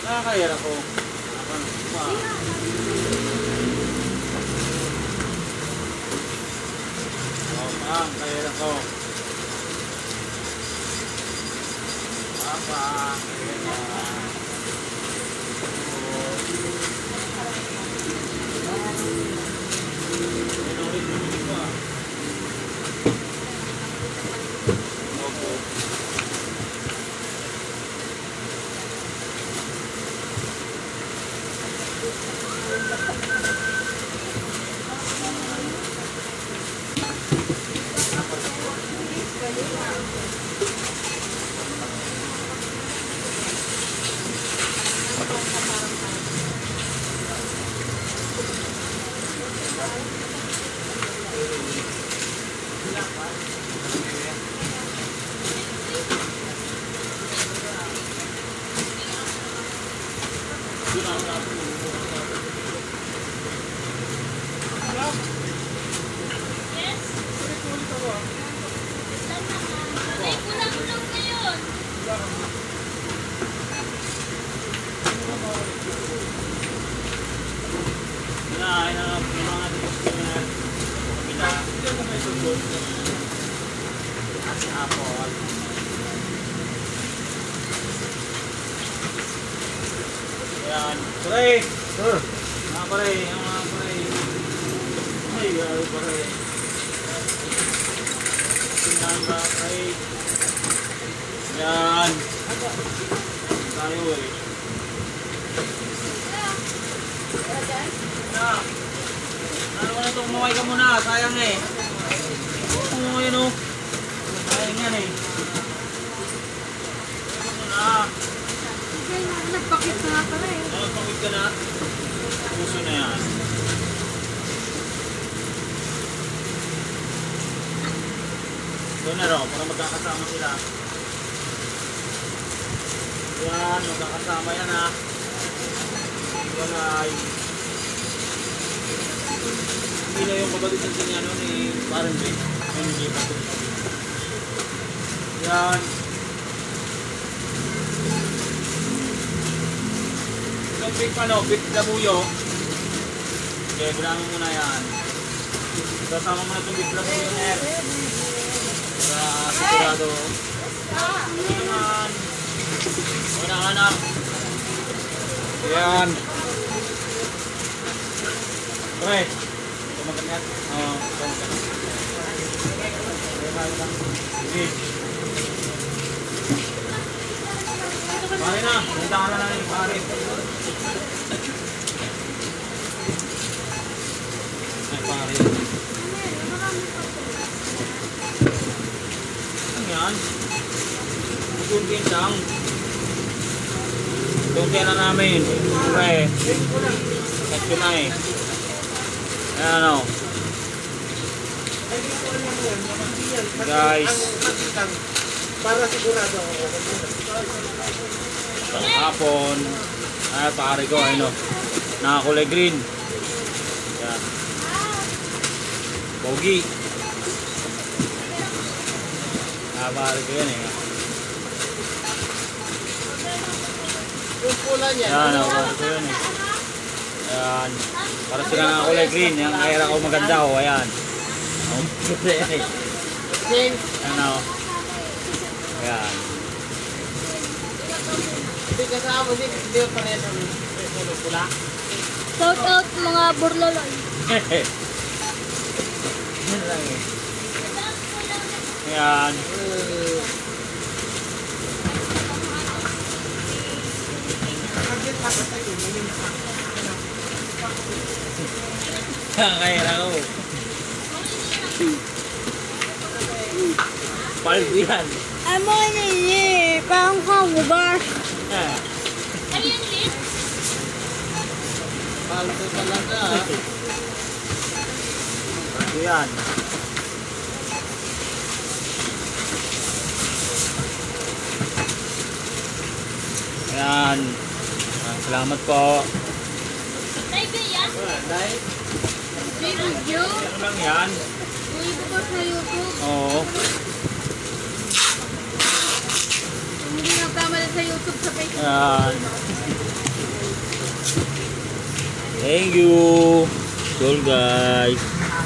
Nakakayar ako. Kayar ako. Papa, kayar na. Ayan, pare! Sir! Mga pare, mga pare. Ay, gano'n pare. Tingnan ba, pare? Ayan. Tayo eh. Ano ka na itong maway ka muna? Sayang eh. Oo, yun o. Sayang yan eh. Ano na? Nagpakit na nga pala eh. Nagpakit ka na? Puso na yan. Doon na raw, para magkakasama sila. Yan, magkakasama yan ha. Walay. Hindi na yung kapatid ng sinyano ni Parang Jay. Hindi pa ito. Yan. Itong big ano, big labuyo. Okay, bilangin muna yan. Kasama mo na itong big labuyo net. Para sigurado. Ito naman. Anak-anak. Yan. Oke. Tumakan yan. Oo, tumakan. Ini. Pare na. Punta ka na lang yung pare. Ay, pare. Ano yan? Kuntin lang. Kuntin na namin. Okay. Kasi na eh. Ayan o. Guys. Para sigurado ako. Hapon. Ay, pare ko. Ayun o. Nakakulay green. Ayan. Pogi. Pare ko yan eh. Yung pula niya. Ayan o. Pare ko yan eh. Ayan. Para sila nakakulay green. Yung air ako maganda o. Ayan. Ayan o. Ayan. Hindi kasama din. Hindi pa rin yung pula. Shout out mga burloloy. Yan lang eh. Ayan. Kaya ako. Paldo yan. Ano ini? Parang kabugas. Ano yan, Lin? Paldo talaga. Paldo yan. Ayan. Salamat po. Live ba yan? Live? Video? Ano lang yan? Uy, bukas sa YouTube. Oo. Hindi nagkamali sa YouTube, sa Facebook. Ayan. Thank you. Cool guys.